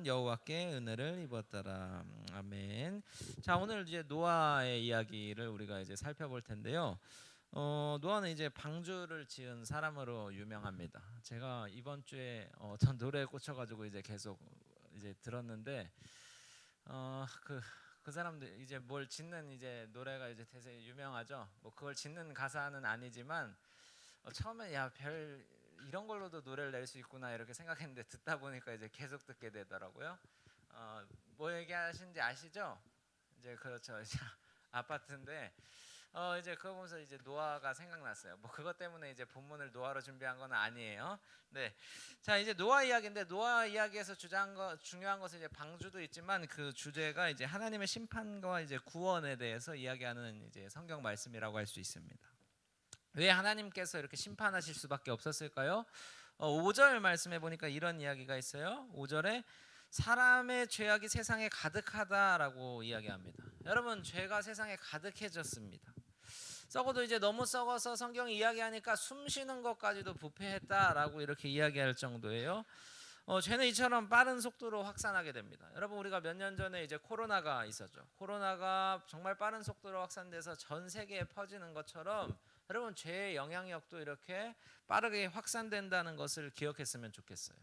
자는 여호와께 은혜를 입었더라. 아멘. 자, 오늘 이제 노아의 이야기를 우리가 이제 살펴볼 텐데요. 노아는 이제 방주를 지은 사람으로 유명합니다. 제가 이번 주에 어떤 노래에 꽂혀가지고 이제 계속 이제 들었는데 그 사람들 이제 뭘 짓는 이제 노래가 이제 되게 유명하죠. 뭐 그걸 짓는 가사는 아니지만 처음에 야, 별 이런 걸로도 노래를 낼 수 있구나 이렇게 생각했는데 듣다 보니까 이제 계속 듣게 되더라고요. 뭐 얘기하시는지 아시죠? 이제 그렇죠. 이제 아파트인데 이제 그거 보면서 이제 노아가 생각났어요. 뭐 그것 때문에 이제 본문을 노아로 준비한 건 아니에요. 네. 자, 이제 노아 이야기인데 노아 이야기에서 중요한 것은 이제 방주도 있지만 그 주제가 이제 하나님의 심판과 이제 구원에 대해서 이야기하는 이제 성경 말씀이라고 할 수 있습니다. 왜 하나님께서 이렇게 심판하실 수밖에 없었을까요? 5절 말씀해 보니까 이런 이야기가 있어요. 5절에 사람의 죄악이 세상에 가득하다라고 이야기합니다. 여러분, 죄가 세상에 가득해졌습니다. 썩어도 이제 너무 썩어서 성경이 이야기하니까 숨 쉬는 것까지도 부패했다라고 이렇게 이야기할 정도예요. 죄는 이처럼 빠른 속도로 확산하게 됩니다. 여러분, 우리가 몇 년 전에 이제 코로나가 있었죠. 코로나가 정말 빠른 속도로 확산돼서 전 세계에 퍼지는 것처럼 여러분, 죄의 영향력도 이렇게 빠르게 확산된다는 것을 기억했으면 좋겠어요.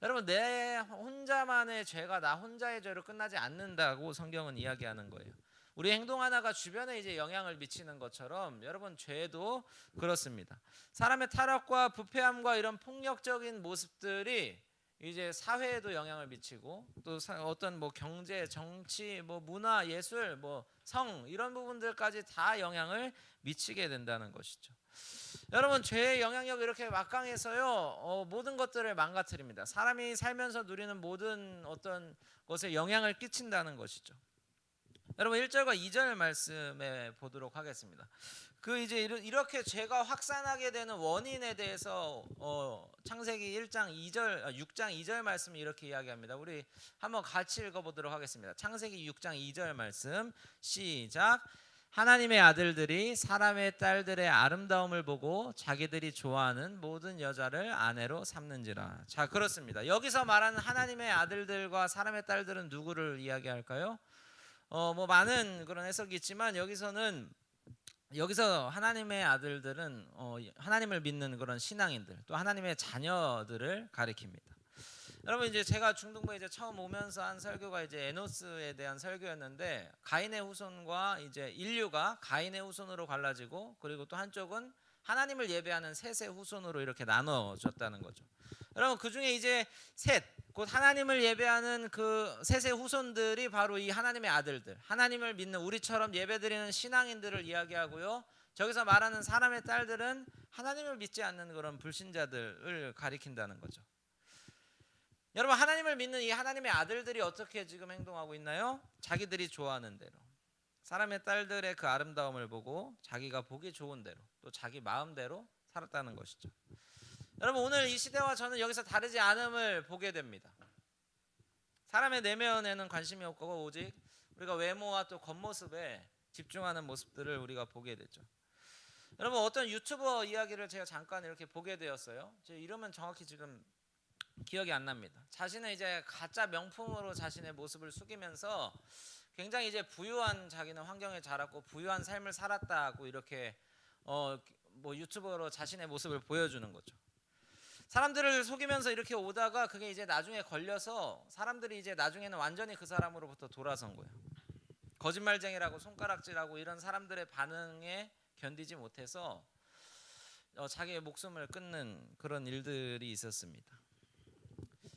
여러분, 내 혼자만의 죄가 나 혼자의 죄로 끝나지 않는다고 성경은 이야기하는 거예요. 우리 행동 하나가 주변에 이제 영향을 미치는 것처럼 여러분, 죄도 그렇습니다. 사람의 타락과 부패함과 이런 폭력적인 모습들이 이제 사회에도 영향을 미치고 또 어떤 뭐 경제, 정치, 뭐 문화, 예술, 뭐 성 이런 부분들까지 다 영향을 미치게 된다는 것이죠. 여러분, 죄의 영향력이 이렇게 막강해서요, 모든 것들을 망가뜨립니다. 사람이 살면서 누리는 모든 어떤 것에 영향을 끼친다는 것이죠. 여러분, 1절과 2절 말씀에 보도록 하겠습니다. 그 이제 이렇게 죄가 확산하게 되는 원인에 대해서 창세기 6장 2절 말씀이 이렇게 이야기합니다. 우리 한번 같이 읽어보도록 하겠습니다. 창세기 6장 2절 말씀 시작. 하나님의 아들들이 사람의 딸들의 아름다움을 보고 자기들이 좋아하는 모든 여자를 아내로 삼는지라. 자, 그렇습니다. 여기서 말하는 하나님의 아들들과 사람의 딸들은 누구를 이야기할까요? 뭐 많은 그런 해석이 있지만 여기서 하나님의 아들들은 하나님을 믿는 그런 신앙인들, 또 하나님의 자녀들을 가리킵니다. 여러분, 이제 제가 중동부에 이제 처음 오면서 한 설교가 이제 에노스에 대한 설교였는데, 가인의 후손과 이제 인류가 가인의 후손으로 갈라지고, 그리고 또 한쪽은 하나님을 예배하는 셋의 후손으로 이렇게 나눠졌다는 거죠. 여러분, 그 중에 이제 곧 하나님을 예배하는 그 셋의 후손들이 바로 이 하나님의 아들들, 하나님을 믿는 우리처럼 예배드리는 신앙인들을 이야기하고요. 저기서 말하는 사람의 딸들은 하나님을 믿지 않는 그런 불신자들을 가리킨다는 거죠. 여러분, 하나님을 믿는 이 하나님의 아들들이 어떻게 지금 행동하고 있나요? 자기들이 좋아하는 대로, 사람의 딸들의 그 아름다움을 보고 자기가 보기 좋은 대로, 또 자기 마음대로 살았다는 것이죠. 여러분, 오늘 이 시대와 저는 여기서 다르지 않음을 보게 됩니다. 사람의 내면에는 관심이 없고 오직 우리가 외모와 또 겉모습에 집중하는 모습들을 우리가 보게 되죠. 여러분, 어떤 유튜버 이야기를 제가 잠깐 이렇게 보게 되었어요. 제 이름은 정확히 지금 기억이 안 납니다. 자신의 이제 가짜 명품으로 자신의 모습을 숙이면서 굉장히 이제 부유한, 자기는 환경에 자랐고 부유한 삶을 살았다고 이렇게 뭐 유튜버로 자신의 모습을 보여주는 거죠. 사람들을 속이면서 이렇게 오다가 그게 이제 나중에 걸려서 사람들이 이제 나중에는 완전히 그 사람으로부터 돌아선 거예요. 거짓말쟁이라고 손가락질하고 이런 사람들의 반응에 견디지 못해서 자기의 목숨을 끊는 그런 일들이 있었습니다.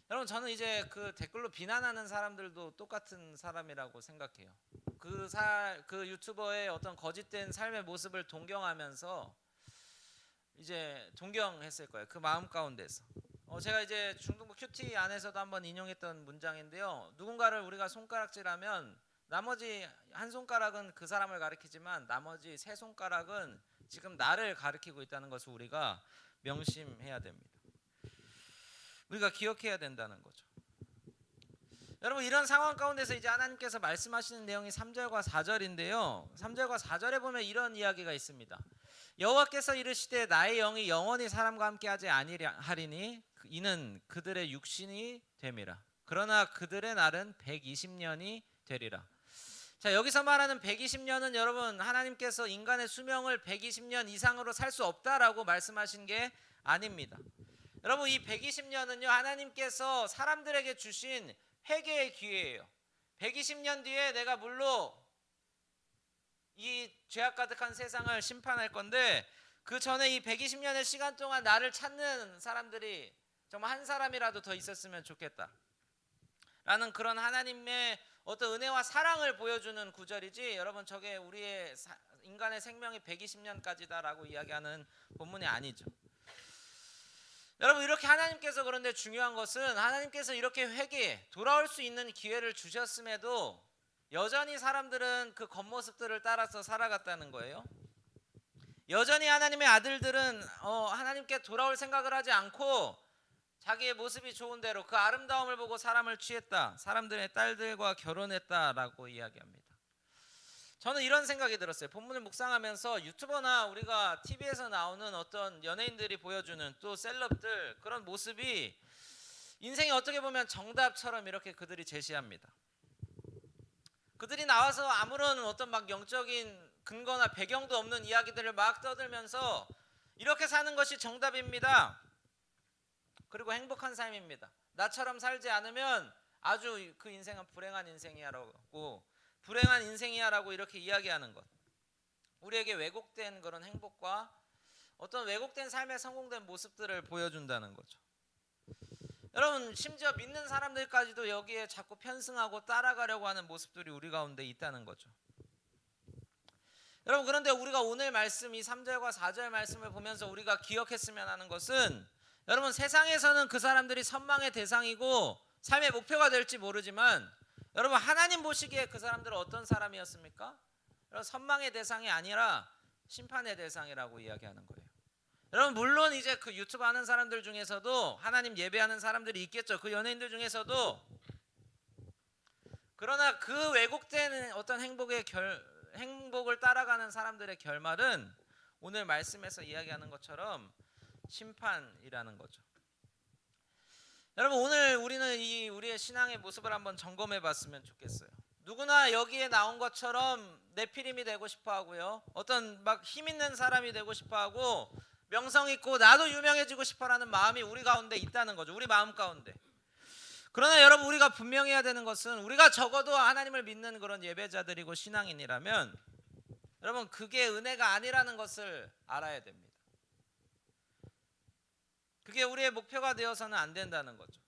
여러분, 저는 이제 그 댓글로 비난하는 사람들도 똑같은 사람이라고 생각해요. 그 유튜버의 어떤 거짓된 삶의 모습을 동경하면서 이제 동경했을 거예요. 그 마음 가운데서. 제가 이제 중동부 큐티 안에서도 한번 인용했던 문장인데요. 누군가를 우리가 손가락질하면 나머지 한 손가락은 그 사람을 가리키지만 나머지 세 손가락은 지금 나를 가리키고 있다는 것을 우리가 명심해야 됩니다. 우리가 기억해야 된다는 거죠. 여러분, 이런 상황 가운데서 이제 하나님께서 말씀하시는 내용이 3절과 4절인데요. 3절과 4절에 보면 이런 이야기가 있습니다. 여호와께서 이르시되 나의 영이 영원히 사람과 함께 하지 아니하리니 이는 그들의 육신이 됨이라. 그러나 그들의 날은 120년이 되리라. 자, 여기서 말하는 120년은 여러분 하나님께서 인간의 수명을 120년 이상으로 살 수 없다라고 말씀하신 게 아닙니다. 여러분 이 120년은요 하나님께서 사람들에게 주신 회개의 기회예요. 120년 뒤에 내가 물로 이 죄악 가득한 세상을 심판할 건데 그 전에 이 120년의 시간 동안 나를 찾는 사람들이 정말 한 사람이라도 더 있었으면 좋겠다 라는 그런 하나님의 어떤 은혜와 사랑을 보여주는 구절이지, 여러분 저게 우리의 인간의 생명이 120년까지다 라고 이야기하는 본문이 아니죠. 여러분 이렇게 하나님께서, 그런데 중요한 것은 하나님께서 이렇게 회개에 돌아올 수 있는 기회를 주셨음에도 여전히 사람들은 그 겉모습들을 따라서 살아갔다는 거예요. 여전히 하나님의 아들들은 하나님께 돌아올 생각을 하지 않고 자기의 모습이 좋은 대로 그 아름다움을 보고 사람을 취했다, 사람들의 딸들과 결혼했다라고 이야기합니다. 저는 이런 생각이 들었어요. 본문을 묵상하면서 유튜버나 우리가 TV에서 나오는 어떤 연예인들이 보여주는 또 셀럽들, 그런 모습이 인생이 어떻게 보면 정답처럼 이렇게 그들이 제시합니다. 그들이 나와서 아무런 어떤 막 영적인 근거나 배경도 없는 이야기들을 막 떠들면서 이렇게 사는 것이 정답입니다. 그리고 행복한 삶입니다. 나처럼 살지 않으면 아주 그 인생은 불행한 인생이야라고, 불행한 인생이야라고 이렇게 이야기하는 것. 우리에게 왜곡된 그런 행복과 어떤 왜곡된 삶의 성공된 모습들을 보여준다는 거죠. 여러분 심지어 믿는 사람들까지도 여기에 자꾸 편승하고 따라가려고 하는 모습들이 우리 가운데 있다는 거죠. 여러분 그런데 우리가 오늘 말씀 이 3절과 4절 말씀을 보면서 우리가 기억했으면 하는 것은, 여러분 세상에서는 그 사람들이 선망의 대상이고 삶의 목표가 될지 모르지만 여러분 하나님 보시기에 그 사람들은 어떤 사람이었습니까? 여러분 선망의 대상이 아니라 심판의 대상이라고 이야기하는 거예요. 여러분 물론 이제 그 유튜브 하는 사람들 중에서도 하나님 예배하는 사람들이 있겠죠. 그 연예인들 중에서도. 그러나 그 왜곡된 어떤 행복을 따라가는 사람들의 결말은 오늘 말씀에서 이야기하는 것처럼 심판이라는 거죠. 여러분 오늘 우리는 이 우리의 신앙의 모습을 한번 점검해 봤으면 좋겠어요. 누구나 여기에 나온 것처럼 네피림이 되고 싶어 하고요, 어떤 막 힘 있는 사람이 되고 싶어 하고 명성 있고 나도 유명해지고 싶어라는 마음이 우리 가운데 있다는 거죠. 우리 마음 가운데. 그러나 여러분 우리가 분명해야 되는 것은, 우리가 적어도 하나님을 믿는 그런 예배자들이고 신앙인이라면 여러분 그게 은혜가 아니라는 것을 알아야 됩니다. 그게 우리의 목표가 되어서는 안 된다는 거죠.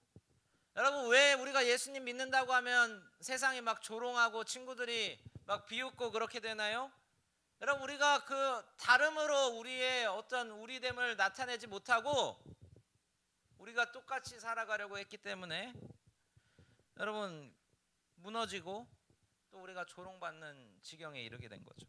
여러분 왜 우리가 예수님 믿는다고 하면 세상이 막 조롱하고 친구들이 막 비웃고 그렇게 되나요? 여러분 우리가 그 다름으로 우리의 어떤 우리됨을 나타내지 못하고 우리가 똑같이 살아가려고 했기 때문에 여러분 무너지고 또 우리가 조롱받는 지경에 이르게 된 거죠.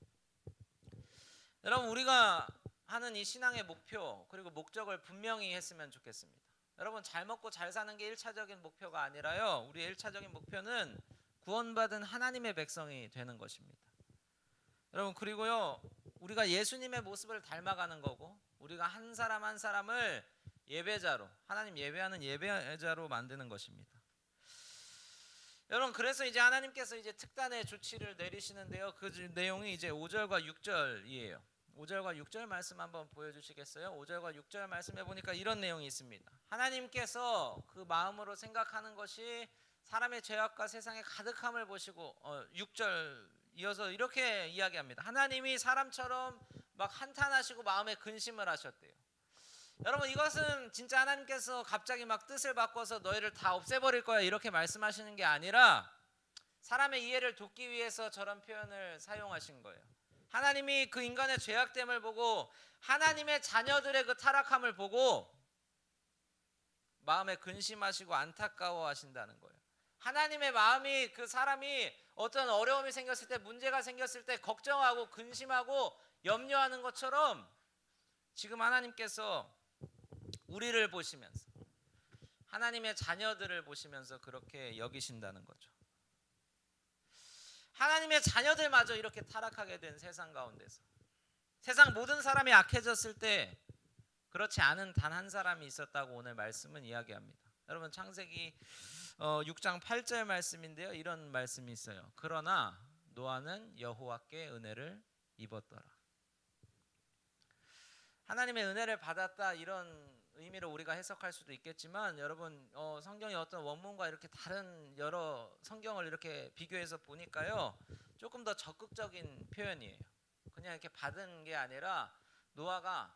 여러분 우리가 하는 이 신앙의 목표 그리고 목적을 분명히 했으면 좋겠습니다. 여러분 잘 먹고 잘 사는 게 1차적인 목표가 아니라요, 우리의 1차적인 목표는 구원받은 하나님의 백성이 되는 것입니다. 여러분 그리고요 우리가 예수님의 모습을 닮아가는 거고, 우리가 한 사람 한 사람을 예배자로, 하나님 예배하는 예배자로 만드는 것입니다. 여러분 그래서 이제 하나님께서 이제 특단의 조치를 내리시는데요, 그 내용이 이제 5절과 6절이에요. 5절과 6절 말씀 한번 보여주시겠어요? 5절과 6절 말씀해 보니까 이런 내용이 있습니다. 하나님께서 그 마음으로 생각하는 것이 사람의 죄악과 세상의 가득함을 보시고 6절 이어서 이렇게 이야기합니다. 하나님이 사람처럼 막 한탄하시고 마음에 근심을 하셨대요. 여러분 이것은 진짜 하나님께서 갑자기 막 뜻을 바꿔서 너희를 다 없애버릴 거야 이렇게 말씀하시는 게 아니라 사람의 이해를 돕기 위해서 저런 표현을 사용하신 거예요. 하나님이 그 인간의 죄악됨을 보고 하나님의 자녀들의 그 타락함을 보고 마음에 근심하시고 안타까워하신다는 거예요. 하나님의 마음이 그 사람이 어떤 어려움이 생겼을 때, 문제가 생겼을 때 걱정하고 근심하고 염려하는 것처럼 지금 하나님께서 우리를 보시면서 하나님의 자녀들을 보시면서 그렇게 여기신다는 거죠. 하나님의 자녀들마저 이렇게 타락하게 된 세상 가운데서, 세상 모든 사람이 악해졌을 때 그렇지 않은 단 한 사람이 있었다고 오늘 말씀은 이야기합니다. 여러분 창세기 6장 8절 말씀인데요. 이런 말씀이 있어요. 그러나 노아는 여호와께 은혜를 입었더라. 하나님의 은혜를 받았다, 이런 의미로 우리가 해석할 수도 있겠지만, 여러분 성경의 어떤 원문과 이렇게 다른 여러 성경을 이렇게 비교해서 보니까요, 조금 더 적극적인 표현이에요. 그냥 이렇게 받은 게 아니라 노아가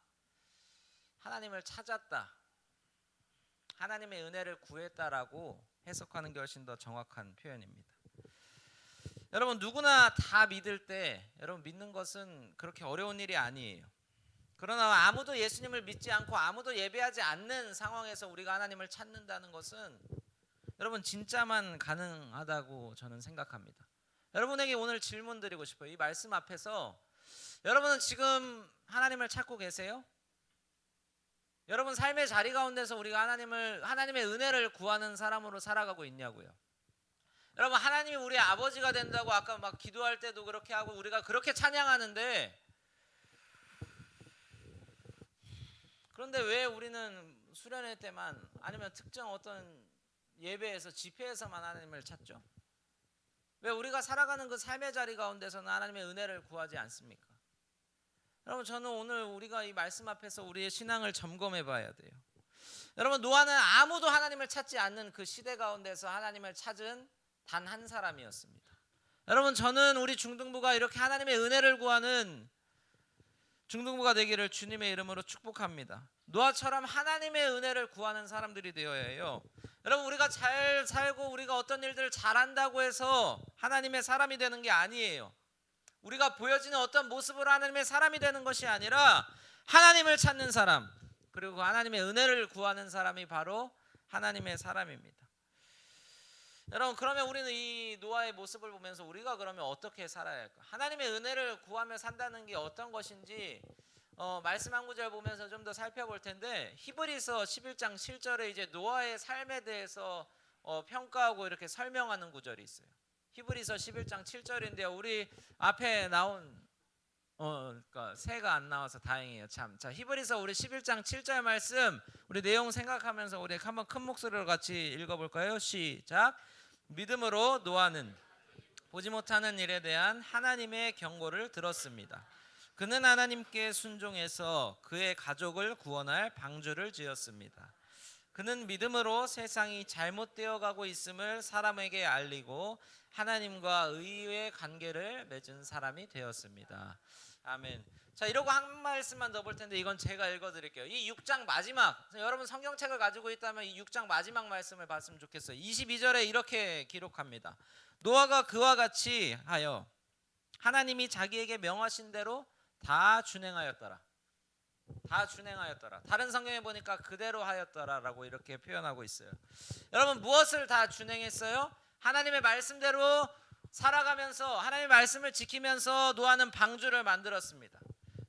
하나님을 찾았다, 하나님의 은혜를 구했다라고 해석하는 게 훨씬 더 정확한 표현입니다. 여러분, 누구나 다 믿을 때, 여러분 믿는 것은 그렇게 어려운 일이 아니에요. 그러나 아무도 예수님을 믿지 않고 아무도 예배하지 않는 상황에서 우리가 하나님을 찾는다는 것은 여러분 진짜만 가능하다고 저는 생각합니다. 여러분에게 오늘 질문 드리고 싶어요. 이 말씀 앞에서 여러분은 지금 하나님을 찾고 계세요? 여러분 삶의 자리 가운데서 우리가 하나님의 은혜를 구하는 사람으로 살아가고 있냐고요. 여러분, 하나님이 우리의 아버지가 된다고 아까 막 기도할 때도 그렇게 하고 우리가 그렇게 찬양하는데, 그런데 왜 우리는 수련회 때만, 아니면 특정 어떤 예배에서 집회에서만 하나님을 찾죠? 왜 우리가 살아가는 그 삶의 자리 가운데서는 하나님의 은혜를 구하지 않습니까? 여러분, 저는 오늘 우리가 이 말씀 앞에서 우리의 신앙을 점검해 봐야 돼요. 여러분, 노아는 아무도 하나님을 찾지 않는 그 시대 가운데서 하나님을 찾은 단 한 사람이었습니다. 여러분, 저는 우리 중등부가 이렇게 하나님의 은혜를 구하는 중등부가 되기를 주님의 이름으로 축복합니다. 노아처럼 하나님의 은혜를 구하는 사람들이 되어야 해요. 여러분, 우리가 잘 살고 우리가 어떤 일들을 잘한다고 해서 하나님의 사람이 되는 게 아니에요. 우리가 보여지는 어떤 모습으로 하나님의 사람이 되는 것이 아니라 하나님을 찾는 사람, 그리고 하나님의 은혜를 구하는 사람이 바로 하나님의 사람입니다. 여러분, 그러면 우리는 이 노아의 모습을 보면서 우리가 그러면 어떻게 살아야 할까? 하나님의 은혜를 구하며 산다는 게 어떤 것인지 말씀 한 구절 보면서 좀 더 살펴볼 텐데, 히브리서 11장 7절에 이제 노아의 삶에 대해서 평가하고 이렇게 설명하는 구절이 있어요. 히브리서 11장 7절인데요. 우리 앞에 나온 그러니까 새가 안 나와서 다행이에요. 참. 자, 히브리서 우리 11장 7절 말씀, 우리 내용 생각하면서 우리 한번 큰 목소리로 같이 읽어볼까요? 시작. 믿음으로 노아는 보지 못하는 일에 대한 하나님의 경고를 들었습니다. 그는 하나님께 순종해서 그의 가족을 구원할 방주를 지었습니다. 그는 믿음으로 세상이 잘못되어 가고 있음을 사람에게 알리고 하나님과 의의 관계를 맺은 사람이 되었습니다. 아멘. 자, 이러고 한 말씀만 더 볼 텐데 이건 제가 읽어드릴게요. 이 6장 마지막, 여러분 성경책을 가지고 있다면 이 6장 마지막 말씀을 봤으면 좋겠어요. 22절에 이렇게 기록합니다. 노아가 그와 같이 하여 하나님이 자기에게 명하신 대로 다 준행하였더라. 다 준행하였더라. 다른 성경에 보니까 그대로 하였더라라고 이렇게 표현하고 있어요. 여러분, 무엇을 다 준행했어요? 하나님의 말씀대로 살아가면서 하나님의 말씀을 지키면서 노아는 방주를 만들었습니다.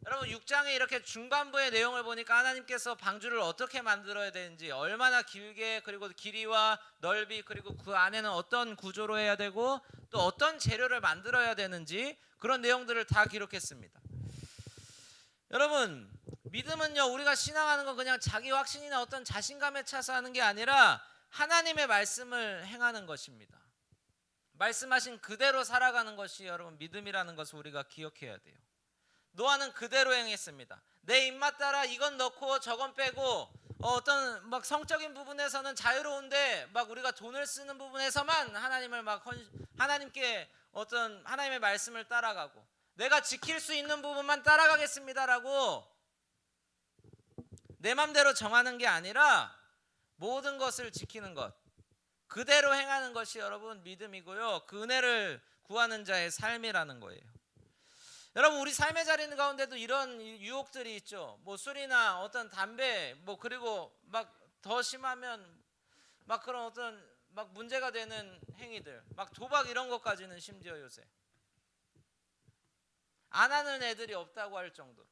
여러분, 6장에 이렇게 중반부의 내용을 보니까 하나님께서 방주를 어떻게 만들어야 되는지, 얼마나 길게, 그리고 길이와 넓이, 그리고 그 안에는 어떤 구조로 해야 되고 또 어떤 재료를 만들어야 되는지, 그런 내용들을 다 기록했습니다. 여러분, 믿음은요, 우리가 신앙하는 건 그냥 자기 확신이나 어떤 자신감에 차서 하는 게 아니라 하나님의 말씀을 행하는 것입니다. 말씀하신 그대로 살아가는 것이 여러분 믿음이라는 것을 우리가 기억해야 돼요. 노아는 그대로 행했습니다. 내 입맛 따라 이건 넣고 저건 빼고 어떤 막 성적인 부분에서는 자유로운데 막 우리가 돈을 쓰는 부분에서만 하나님께 어떤 하나님의 말씀을 따라가고, 내가 지킬 수 있는 부분만 따라가겠습니다라고 내 맘대로 정하는 게 아니라 모든 것을 지키는 것, 그대로 행하는 것이 여러분 믿음이고요, 그 은혜를 구하는 자의 삶이라는 거예요. 여러분, 우리 삶의 자리 가운데도 이런 유혹들이 있죠. 뭐 술이나 어떤 담배, 뭐 그리고 막 더 심하면 막 그런 어떤 막 문제가 되는 행위들, 막 도박 이런 것까지는 심지어 요새 안 하는 애들이 없다고 할 정도로.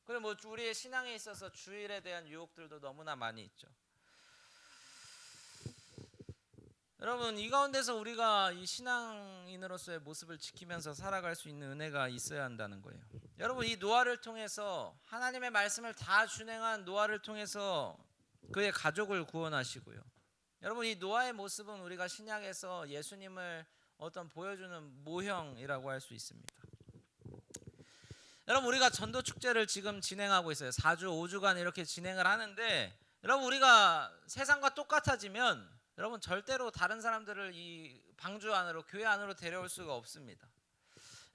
그리고 뭐 우리의 신앙에 있어서 주일에 대한 유혹들도 너무나 많이 있죠. 여러분, 이 가운데서 우리가 이 신앙인으로서의 모습을 지키면서 살아갈 수 있는 은혜가 있어야 한다는 거예요. 여러분, 이 노아를 통해서, 하나님의 말씀을 다 준행한 노아를 통해서 그의 가족을 구원하시고요. 여러분, 이 노아의 모습은 우리가 신약에서 예수님을 어떤 보여주는 모형이라고 할 수 있습니다. 여러분, 우리가 전도 축제를 지금 진행하고 있어요. 4주, 5주간 이렇게 진행을 하는데, 여러분, 우리가 세상과 똑같아지면 여러분 절대로 다른 사람들을 이 방주 안으로, 교회 안으로 데려올 수가 없습니다.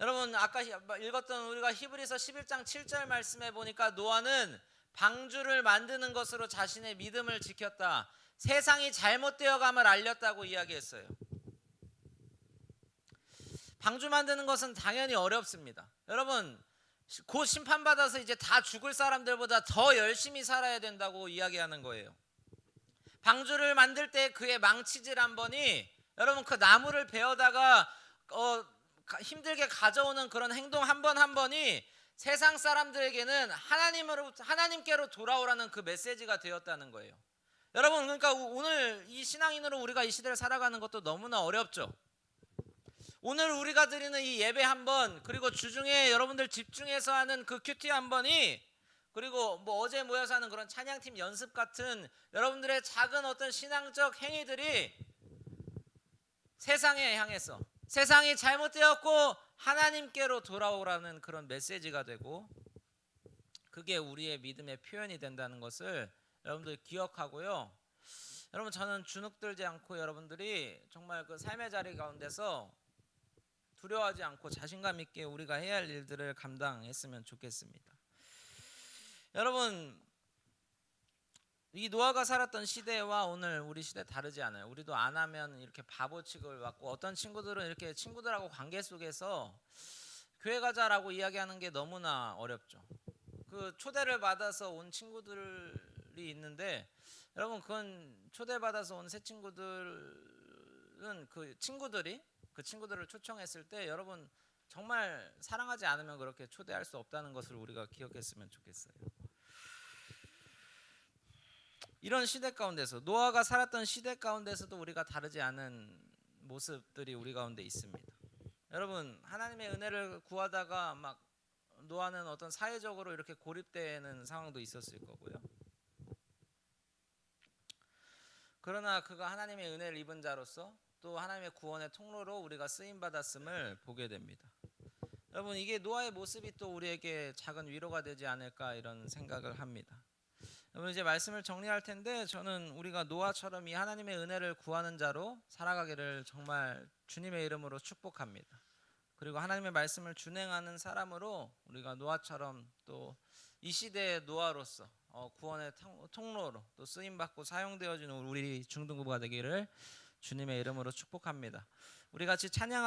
여러분, 아까 읽었던 우리가 히브리서 11장 7절 말씀에 보니까 노아는 방주를 만드는 것으로 자신의 믿음을 지켰다. 세상이 잘못되어 감을 알렸다고 이야기했어요. 방주 만드는 것은 당연히 어렵습니다. 여러분, 곧 심판받아서 이제 다 죽을 사람들보다 더 열심히 살아야 된다고 이야기하는 거예요. 방주를 만들 때 그의 망치질 한 번이, 여러분, 그 나무를 베어다가 힘들게 가져오는 그런 행동 한 번 한 번이 세상 사람들에게는 하나님께로 돌아오라는 그 메시지가 되었다는 거예요. 여러분, 그러니까 오늘 이 신앙인으로 우리가 이 시대를 살아가는 것도 너무나 어렵죠. 오늘 우리가 드리는 이 예배 한 번, 그리고 주중에 여러분들 집중해서 하는 그 큐티 한 번이, 그리고 뭐 어제 모여서 하는 그런 찬양팀 연습 같은 여러분들의 작은 어떤 신앙적 행위들이 세상에 향해서 세상이 잘못되었고 하나님께로 돌아오라는 그런 메시지가 되고, 그게 우리의 믿음의 표현이 된다는 것을 여러분들 기억하고요. 여러분, 저는 주눅들지 않고 여러분들이 정말 그 삶의 자리 가운데서 두려워하지 않고 자신감 있게 우리가 해야 할 일들을 감당했으면 좋겠습니다. 여러분, 이 노아가 살았던 시대와 오늘 우리 시대 다르지 않아요. 우리도 안 하면 이렇게 바보 취급을 받고, 어떤 친구들은 이렇게 친구들하고 관계 속에서 교회 가자라고 이야기하는 게 너무나 어렵죠. 그 초대를 받아서 온 친구들이 있는데, 여러분, 그건 초대받아서 온 새 친구들은 그 친구들을 초청했을 때 여러분 정말 사랑하지 않으면 그렇게 초대할 수 없다는 것을 우리가 기억했으면 좋겠어요. 이런 시대 가운데서, 노아가 살았던 시대 가운데서도 우리가 다르지 않은 모습들이 우리 가운데 있습니다. 여러분, 하나님의 은혜를 구하다가 막 노아는 어떤 사회적으로 이렇게 고립되는 상황도 있었을 거고요. 그러나 그가 하나님의 은혜를 입은 자로서 또 하나님의 구원의 통로로 우리가 쓰임 받았음을 보게 됩니다. 여러분, 이게 노아의 모습이 또 우리에게 작은 위로가 되지 않을까 이런 생각을 합니다. 여러분, 이제 말씀을 정리할 텐데, 저는 우리가 노아처럼 이 하나님의 은혜를 구하는 자로 살아가기를 정말 주님의 이름으로 축복합니다. 그리고 하나님의 말씀을 준행하는 사람으로 우리가 노아처럼 또 이 시대의 노아로서 구원의 통로로 또 쓰임받고 사용되어지는 우리 중등부가 되기를 주님의 이름으로 축복합니다. 우리 같이 찬양